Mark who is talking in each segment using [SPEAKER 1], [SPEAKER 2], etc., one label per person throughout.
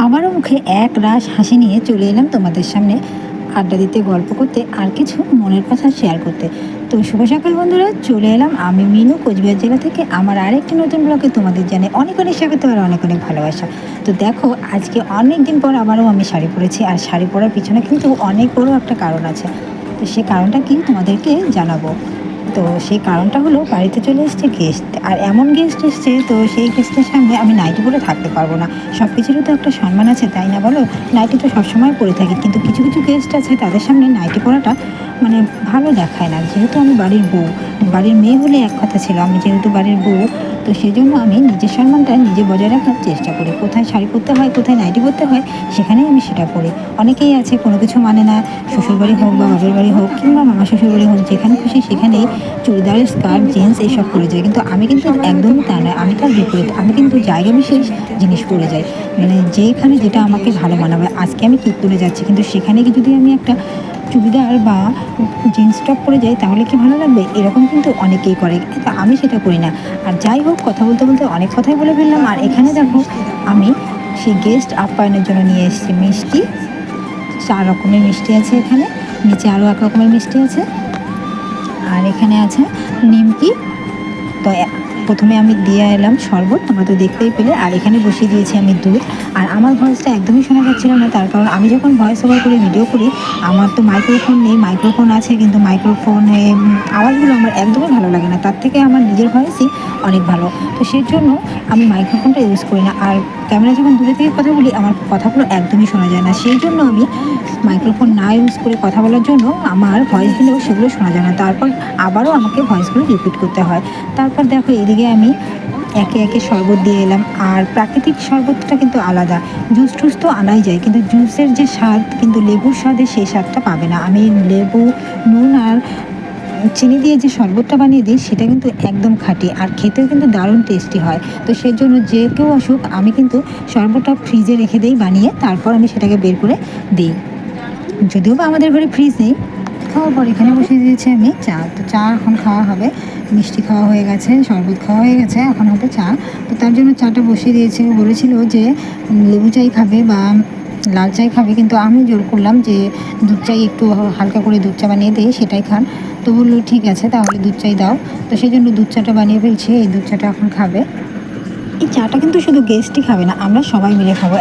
[SPEAKER 1] আবারও মুখে এক রাশ হাসি নিয়ে চলে এলাম তোমাদের সামনে আড্ডা দিতে, গল্প করতে আর কিছু মনের কথা শেয়ার করতে। তো শুভ সকাল বন্ধুরা, চলে এলাম আমি মিনু কোচবিহার জেলা থেকে আমার আরেকটি নতুন ব্লগে। তোমাদের জানাই অনেক অনেক স্বাগত আর অনেক অনেক ভালোবাসা। তো দেখো, আজকে অনেক দিন পর আবারও আমি শাড়ি পরেছি, আর শাড়ি পরার পিছনে কিন্তু অনেক বড় একটা কারণ আছে। তো সেই কারণটা কি তোমাদেরকে জানাবো। তো সেই কারণটা হলো, বাড়িতে চলে এসছে গেস্ট, আর এমন গেস্ট এসছে, তো সেই গেস্টের সামনে আমি নাইটি পরে থাকতে পারবো না। সব কিছুরই তো একটা সম্মান আছে, তাই না বলো? নাইটি তো সবসময় পরে থাকি, কিন্তু কিছু কিছু গেস্ট আছে তাদের সামনে নাইটি পরাটা মানে ভালো দেখায় না। যেহেতু আমি বাড়ির বউ, বাড়ির মেয়ে হলে এক কথা ছিল, আমি যেহেতু বাড়ির বউ, তো সেই জন্য আমি নিজের সম্মানটা নিজে বজায় রাখার চেষ্টা করি। কোথায় শাড়ি পরতে হয়, কোথায় নাইটি পরতে হয়, সেখানেই আমি সেটা পরি। অনেকেই আছে কোনো কিছু মানে না, শ্বশুরবাড়ি হোক বা বাপের বাড়ি হোক কিংবা মামা শ্বশুরবাড়ি হোক, যেখানে খুশি সেখানেই চুড়িদার, স্কার্ট, জিন্স এইসব পরে যায়। কিন্তু আমি কিন্তু একদমই তা নয়, আমি তার বিপরীত। আমি কিন্তু জায়গা বিশেষ জিনিস পরে যাই, মানে যেখানে যেটা আমাকে ভালো মানাবে। আজকে আমি কীর্তনে যাচ্ছি, কিন্তু সেখানে কি যদি আমি একটা চুড়িদার বা জিন্স টপ পরে যাই, তাহলে কি ভালো লাগবে? এরকম কিন্তু অনেকেই করে, কিন্তু আমি সেটা করি না। আর যাই হোক, কথা বলতে বলতে অনেক কথাই বলে ফেললাম। আর এখানে দেখো, আমি সেই গেস্ট আপ্যায়নের জন্য নিয়ে এসেছি মিষ্টি। 4 রকমের মিষ্টি আছে এখানে, নিচে আরও 1 রকমের মিষ্টি আছে, আর এখানে আছে নিমকি। তো প্রথমে আমি দিয়ে এলাম শরবত, তোমরা তো দেখতেই পেলে। আর এখানে বসিয়ে দিয়েছি আমি দুধ। আর আমার ভয়েসটা একদমই শোনা যাচ্ছিল না, তার কারণ আমি যখন ভয়েস ওভার করে ভিডিও করি, আমার তো মাইক্রোফোন নেই। মাইক্রোফোন আছে, কিন্তু মাইক্রোফোনে আওয়াজগুলো আমার একদমই ভালো লাগে না। তার থেকে আমার নিজের ভয়েসই অনেক ভালো। তো সেই জন্য আমি মাইক্রোফোনটা ইউজ করি না। আর ক্যামেরা যখন দূরে থেকে কথা বলি, আমার কথাগুলো একদমই শোনা যায় না। সেই জন্য আমি মাইক্রোফোন না ইউজ করে কথা বলার জন্য আমার ভয়েস দিলেও সেগুলো শোনা যায় না। তারপর আবারও আমাকে ভয়েসগুলো রিপিট করতে হয়। তারপর দেখো, এদিকে আমি একে একে শরবত দিয়ে এলাম। আর প্রাকৃতিক শরবতটা কিন্তু আলাদা। জুস টুস তো আনাই যায়, কিন্তু জুসের যে স্বাদ, কিন্তু লেবুর স্বাদে সেই স্বাদটা পাবে না। আমি লেবু, নুন আর চিনি দিয়ে যে শরবতটা বানিয়ে দিই, সেটা কিন্তু একদম খাঁটি, আর খেতেও কিন্তু দারুণ টেস্টি হয়। তো সেই জন্য যে কেউ আসুক, আমি কিন্তু শরবতটা ফ্রিজে রেখে দিই বানিয়ে, তারপর আমি সেটাকে বের করে দিই। যদিও বা আমাদের ঘরে ফ্রিজ নেই। খাওয়ার পর এখানে বসিয়ে দিয়েছি আমি চা। তো চা এখন খাওয়া হবে। মিষ্টি খাওয়া হয়ে গেছে, শরবত খাওয়া হয়ে গেছে, এখন হবে চা। তো তার জন্য চাটা বসিয়ে দিয়েছি। ও বলেছিল যে লেবু চাই খাবে বা লাল চাই খাবে, কিন্তু আমি জোর করলাম যে দুধ চাই, একটু হালকা করে দুধ চা বানিয়ে দিই, সেটাই খান। তো বললো ঠিক আছে, তাহলে দুধ চাই দাও। তো সেই জন্য দুধ চাটা বানিয়ে ফেলছি, এই দুধ চাটা এখন খাবে। এই চাটা কিন্তু শুধু গেস্টই খাবে না, আমরা সবাই মিলে খাবো।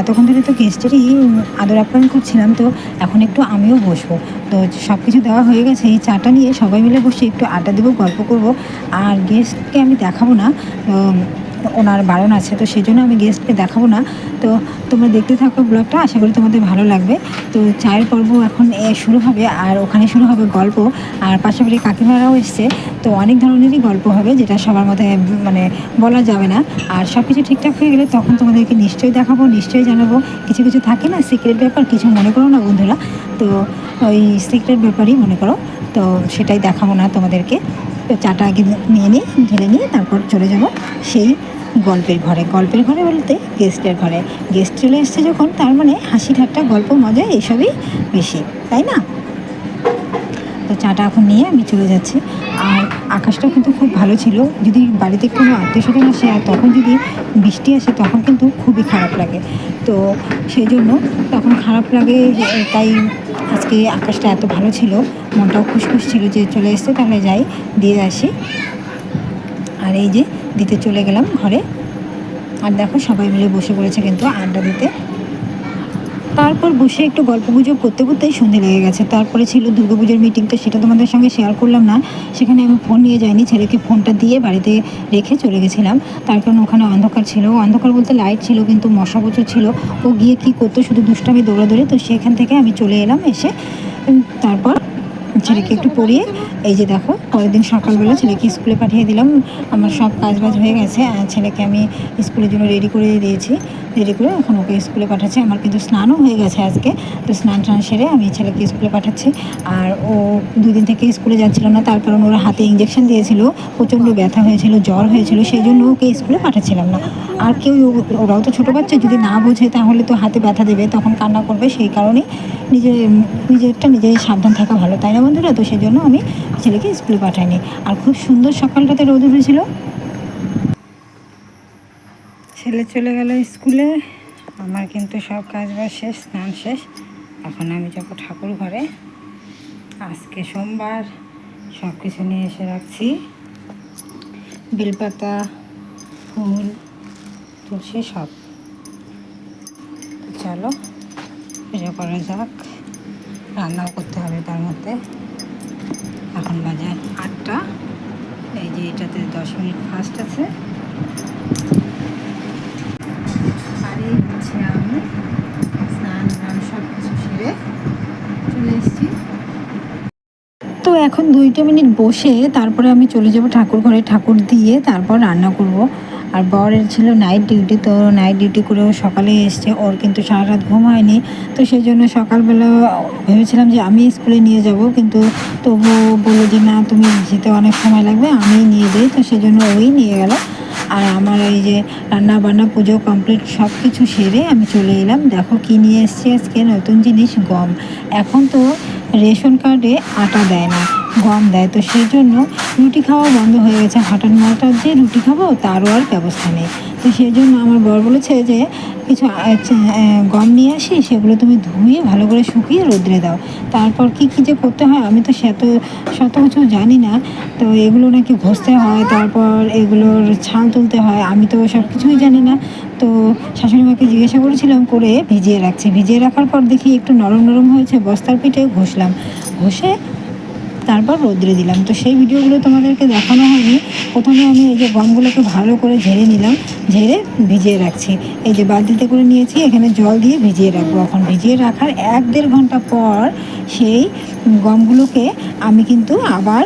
[SPEAKER 1] এতক্ষণ ধরে তো গেস্টেরই আদর আপ্যায়ন করছিলাম, তো এখন একটু আমিও বসবো। তো সব কিছু দেওয়া হয়ে গেছে, এই চাটা নিয়ে সবাই মিলে বসে একটু আড্ডা দেবো, গল্প করব। আর গেস্টকে আমি দেখাবো না, ওনার বারণ আছে, তো সেই জন্য আমি গেস্টকে দেখাবো না। তো তোমরা দেখতে থাকো ব্লগটা, আশা করি তোমাদের ভালো লাগবে। তো চায়ের পর্ব এখন শুরু হবে, আর ওখানে শুরু হবে গল্প। আর পাশাপাশি কাকিমারাও এসছে, তো অনেক ধরনেরই গল্প হবে, যেটা সবার মধ্যে মানে বলা যাবে না। আর সব কিছু ঠিকঠাক হয়ে গেলে তখন তোমাদেরকে নিশ্চয়ই দেখাবো, নিশ্চয়ই জানাবো। কিছু কিছু থাকে না সিক্রেট ব্যাপার, কিছু মনে করো না বন্ধুরা। তো ওই সিক্রেট ব্যাপারই মনে করো, তো সেটাই দেখাবো না তোমাদেরকে। তো চাটা আগে নিয়ে নিই, ঢেলে নিয়ে তারপর চলে যাব সেই গল্পের ঘরে। গল্পের ঘরে বলতে গেস্টের ঘরে। গেস্ট চলে এসছে যখন, তার মানে হাসি ঠাট্টা, গল্প, মজা এইসবই বেশি, তাই না? তো চাটা এখন নিয়ে আমি চলে যাচ্ছি। আর আকাশটাও কিন্তু খুব ভালো ছিল। যদি বাড়িতে কোনো আত্মীয়স্বজন আসে আর তখন যদি বৃষ্টি আসে, তখন কিন্তু খুবই খারাপ লাগে। তো সেই জন্য তখন খারাপ লাগে, তাই আজকে আকাশটা এত ভালো ছিল, মনটাও খুশখুশ ছিল যে চলে এসছে, তাহলে যাই দিয়ে আসি। আর এই যে দিতে চলে গেলাম ঘরে। আর দেখো, সবাই মিলে বসে পড়েছে কিন্তু আড্ডা দিতে। তারপর বসে একটু গল্পগুজব করতে করতেই সন্ধে লেগে গেছে। তারপরে ছিল দুর্গাপুজোর মিটিং, তো সেটা তোমাদের সঙ্গে শেয়ার করলাম না। সেখানে আমি ফোন নিয়ে যাইনি, ছেলেকে ফোনটা দিয়ে বাড়িতে রেখে চলে গেছিলাম। তার কারণ ওখানে অন্ধকার ছিল, অন্ধকার বলতে লাইট ছিল, কিন্তু মশা প্রচুর ছিল। ও গিয়ে কী করতো, শুধু দুষ্টামি, দৌড়াদৌড়ি। তো সেখান থেকে আমি চলে এলাম, এসে তারপর ছেলেকে একটু পড়িয়ে, এই যে দেখো, পরের দিন সকালবেলা ছেলেকে স্কুলে পাঠিয়ে দিলাম। আমার সব কাজবাজ হয়ে গেছে, আর ছেলেকে আমি স্কুলের জন্য রেডি করে দিয়েছি। রেডি করে এখন ওকে স্কুলে পাঠাচ্ছি। আমার কিন্তু স্নানও হয়ে গেছে আজকে। তো স্নান টান সেরে আমি ছেলেকে স্কুলে পাঠাচ্ছি। আর ও 2 দিন থেকে স্কুলে যাচ্ছিল না, তার কারণ ওরা হাতে ইঞ্জেকশন দিয়েছিল, প্রচণ্ড ব্যথা হয়েছিল, জ্বর হয়েছিল, সেই জন্য ওকে স্কুলে পাঠাচ্ছিলাম না। আর কেউ, ওরাও তো ছোটো বাচ্চা, যদি না বোঝে তাহলে তো হাতে ব্যথা দেবে, তখন কান্না করবে। সেই কারণেই নিজেরটা নিজেই সাবধান থাকা ভালো, তাই না বন্ধুরা? তো সেই জন্য আমি ছেলেকে স্কুলে পাঠাইনি। আর খুব সুন্দর সকালটাতে রোদ উঠেছিল। ছেলে চলে গেল স্কুলে, আমার কিন্তু সব কাজ বাজ শেষ, স্নান শেষ। এখন আমি যাবো ঠাকুর ঘরে। আজকে সোমবার, সব কিছু নিয়ে এসে রাখছি, বেলপাতা, ফুল, তুলসী সব। চলো পুজো করা যাক, রান্নাও করতে হবে তার মধ্যে। এখন বাজে 8টা। এই যে এটাতে 10 মিনিট ফাস্ট আছে। আর এই হচ্ছে আমি স্নান সব কিছু সেরে চলে এসেছি। তো এখন 2টা মিনিট বসে তারপরে আমি চলে যাব ঠাকুর ঘরে, ঠাকুর দিয়ে তারপর রান্না করব। আর বরের ছিল নাইট ডিউটি, তো নাইট ডিউটি করেও সকালে এসছে। ওর কিন্তু সারা রাত ঘুম হয়নি, তো সেই জন্য সকালবেলা ভেবেছিলাম যে আমি স্কুলে নিয়ে যাব, কিন্তু তবুও বললো যে না, তুমি যেতে অনেক সময় লাগবে, আমিই নিয়ে যাই। তো সেই জন্য ওই নিয়ে গেল। আর আমার এই যে রান্না বান্না পুজো কমপ্লিট সব কিছু সেরে আমি চলে এলাম। দেখো কি নিয়ে এসেছি আজকে, নতুন জিনিস, গম। এখন তো রেশন কার্ডে আটা দেয় না, গম দেয়। তো সেই জন্য রুটি খাওয়া বন্ধ হয়ে গেছে। হঠাৎ নটার যে রুটি খাবো তারও আর ব্যবস্থা নেই। তো সেই জন্য আমার বর বলেছে যে কিছু গম নিয়ে আসি, সেগুলো তুমি ধুয়ে ভালো করে শুকিয়ে রোদ্রে দাও। তারপর কি কী যে করতে হয় আমি তো শত কিছু জানি না। তো এগুলো নাকি ঘষতে হয়, তারপর এগুলোর ছাল তুলতে হয়, আমি তো সব কিছুই জানি না। তো শাশুড়ি মাকে জিজ্ঞাসা করেছিলাম, করে ভিজিয়ে রাখছি। ভিজিয়ে রাখার পর দেখি একটু নরম নরম হয়েছে, বস্তার পিঠে ঘষলাম, ঘষে তারপর রোদ্রে দিলাম। তো সেই ভিডিওগুলো তোমাদেরকে দেখানো হয়নি। প্রথমে আমি এই যে গমগুলোকে ভালো করে ঝেড়ে নিলাম, ঝেড়ে ভিজিয়ে রাখছি। এই যে বালতিতে করে নিয়েছি, এখানে জল দিয়ে ভিজিয়ে রাখবো। এখন ভিজিয়ে রাখার 1-1.5 ঘন্টা পর সেই গমগুলোকে আমি কিন্তু আবার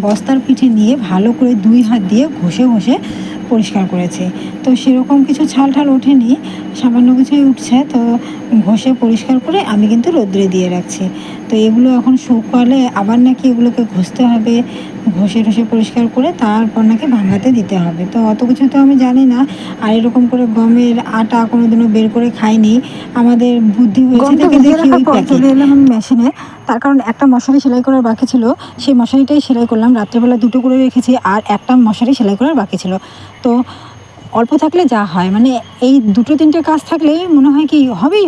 [SPEAKER 1] বস্তার পিঠে নিয়ে ভালো করে 2 হাত দিয়ে ঘষে ঘষে পরিষ্কার করেছি। তো সেরকম কিছু ছাল ঠাল ওঠেনি, সামান্য কিছুই উঠছে। তো ঘষে পরিষ্কার করে আমি কিন্তু রোদ্রে দিয়ে রাখছি। তো এগুলো এখন শুকালে আবার নাকি এগুলোকে ঘষতে হবে, ঘষে ঘষে পরিষ্কার করে তারপর নাকি ভাঙাতে দিতে হবে। তো অত কিছু তো আমি জানি না। আর এরকম করে গমের আটা কোনোদিনও বের করে খাইনি, আমাদের বুদ্ধি হয়েছে থেকে দেখি ওই প্যাকেট। চলে এলাম আমি মেশিনে, তার কারণ একটা মশারি সেলাই করার বাকি ছিল, সেই মশারিটাই সেলাই করলাম। রাত্রেবেলা 2টো করে রেখেছি, আর একটা মশারি সেলাই করার বাকি ছিল। তো অল্প থাকলে যা হয়, মানে এই 2-3টে কাজ থাকলে মনে হয় কি হবেই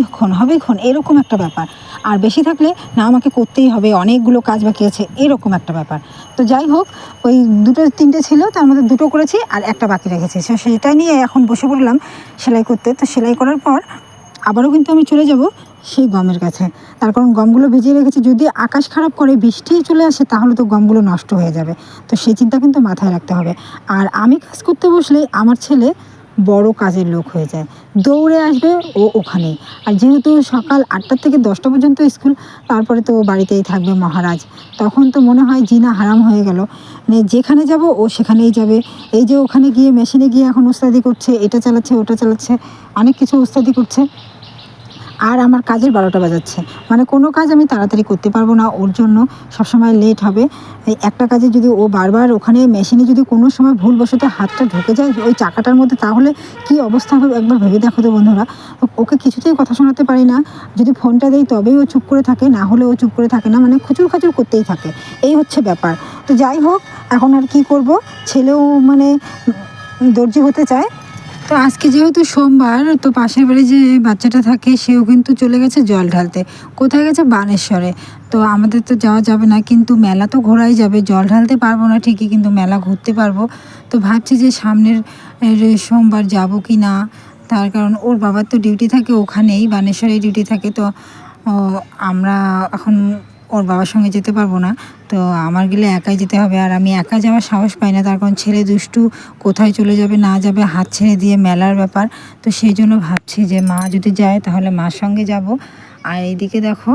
[SPEAKER 1] ক্ষণ এরকম একটা ব্যাপার। আর বেশি থাকলে না, আমাকে করতেই হবে, অনেকগুলো কাজ বাকি আছে, এরকম একটা ব্যাপার। তো যাই হোক, ওই 2-3টে ছিল, তার মধ্যে 2টো করেছি আর একটা বাকি রেখেছি। সেটা নিয়ে এখন বসে পড়লাম সেলাই করতে। তো সেলাই করার পর আবারও কিন্তু আমি চলে যাব সেই গমের কাছে, তার কারণ গমগুলো ভিজিয়ে রেখেছি। যদি আকাশ খারাপ করে, বৃষ্টি চলে আসে, তাহলে তো গমগুলো নষ্ট হয়ে যাবে। তো সেই চিন্তা কিন্তু মাথায় রাখতে হবে। আর আমি কাজ করতে বসলে আমার ছেলে বড় কাজের লোক হয়ে যায়, দৌড়ে আসবে ও ওখানেই। আর যেহেতু সকাল 8টা থেকে 10টা পর্যন্ত স্কুল, তারপরে তো বাড়িতেই থাকবে মহারাজ। তখন তো মনে হয় জিনা হারাম হয়ে গেল, মানে যেখানে যাব ও সেখানেই যাবে। এই যে ওখানে গিয়ে মেশিনে গিয়ে এখন ওস্তাদি করছে, এটা চালাচ্ছে ওটা চালাচ্ছে, অনেক কিছু ওস্তাদি করছে। আর আমার কাজের 12টা বাজাচ্ছে, মানে কোনো কাজ আমি তাড়াতাড়ি করতে পারবো না, ওর জন্য সবসময় লেট হবে। এই একটা কাজে যদি ও বারবার ওখানে মেশিনে যদি কোনো সময় ভুলবশত হাতটা ঢুকে যায় ওই চাকাটার মধ্যে, তাহলে কি অবস্থা হবে একবার ভেবে দেখো তো বন্ধুরা। ওকে কিছুতেই কথা শোনাতে পারি না, যদি ফোনটা দেই তবেই ও চুপ করে থাকে, না হলে ও চুপ করে থাকে না, মানে খুচুর খাচুর করতেই থাকে। এই হচ্ছে ব্যাপার। তো যাই হোক, এখন আর কি করব, ছেলেও মানে দর্জি হতে চায়। তো আজকে যেহেতু সোমবার, তো পাশের বাড়ি যে বাচ্চাটা থাকে সেও কিন্তু চলে গেছে জল ঢালতে। কোথায় গেছে? বানেশ্বরে। তো আমাদের তো যাওয়া যাবে না, কিন্তু মেলা তো ঘোরাই যাবে, জল ঢালতে পারবো না ঠিকই, কিন্তু মেলা ঘুরতে পারবো। তো ভাবছি যে সামনের সোমবার যাব কি না, তার কারণ ওর বাবার তো ডিউটি থাকে ওখানেই, বানেশ্বরে ডিউটি থাকে। তো আমরা এখন ওর বাবার সঙ্গে যেতে পারবো না, তো আমার গেলে একাই যেতে হবে। আর আমি একা যাওয়ার সাহস পাই না, তার কারণ ছেলে দুষ্টু, কোথায় চলে যাবে না যাবে, হাত ছেড়ে দিয়ে মেলার ব্যাপার। তো সেই জন্য ভাবছি যে মা যদি যায় তাহলে মার সঙ্গে যাব। আর এইদিকে দেখো,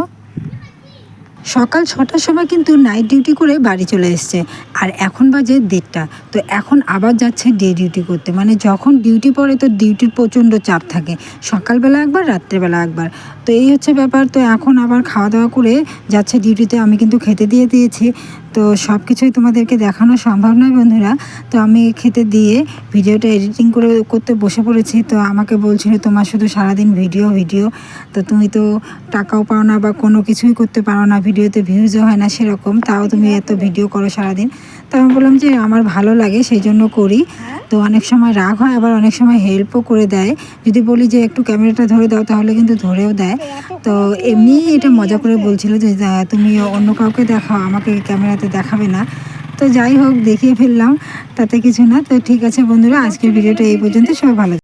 [SPEAKER 1] সকাল 6টার সময় কিন্তু নাইট ডিউটি করে বাড়ি চলে এসছে, আর এখন বাজে 1:30। তো এখন আবার যাচ্ছে ডে ডিউটি করতে। মানে যখন ডিউটি পড়ে তো ডিউটির প্রচণ্ড চাপ থাকে, সকালবেলা একবার রাত্রেবেলা একবার। তো এই হচ্ছে ব্যাপার। তো এখন আবার খাওয়া দাওয়া করে যাচ্ছে ডিউটিতে, আমি কিন্তু খেতে দিয়ে দিয়েছি। তো সব কিছুই তোমাদেরকে দেখানো সম্ভব নয় বন্ধুরা। তো আমি খেতে দিয়ে ভিডিওটা এডিটিং করতে বসে পড়েছি। তো আমাকে বলছিল তোমার শুধু সারাদিন ভিডিও ভিডিও, তো তুমি তো টাকাও পাও না বা কোনো কিছুই করতে পারো না, ভিডিওতে ভিউজও হয় না সেরকম, তাও তুমি এত ভিডিও করো সারাদিন। তো আমি বললাম যে আমার ভালো লাগে সেই জন্য করি। তো অনেক সময় রাগ হয়, আবার অনেক সময় হেল্পও করে দেয়। যদি বলি যে একটু ক্যামেরাটা ধরে দাও তাহলে কিন্তু ধরেও দেয়। তো এমনি এটা মজা করে বলছিল যে তুমি অন্য কাউকে দেখাও, আমাকে ক্যামেরাতে দেখাবে না। তো যাই হোক, দেখিয়ে ফেললাম, তাতে কিছু না। তো ঠিক আছে বন্ধুরা, আজকের ভিডিওটা এই পর্যন্ত। সবাই ভালো